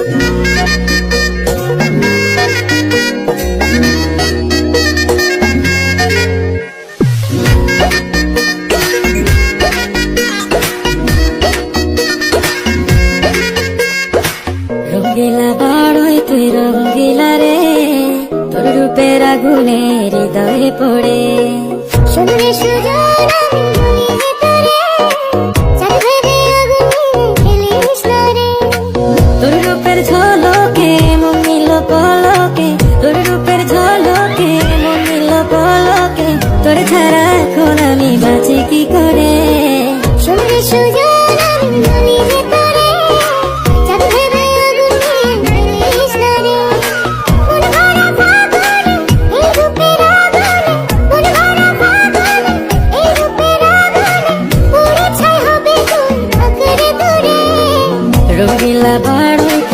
রঙ্গিলা বড়ই তুই রঙ্গিলা রে, তোর রূপের আগুনে হৃদয়ে পড়ে। শুনরে সুজন আমি বলি যে তোরে, চাঁদভেদে আগুনে ফেলিস না রে। তোর রূপের ঝলকে মন নিল পলকে, তোর রূপের ঝলকে মন নিল পলকে, তোর ছাড়া এখন আমি বাঁচি কি করে।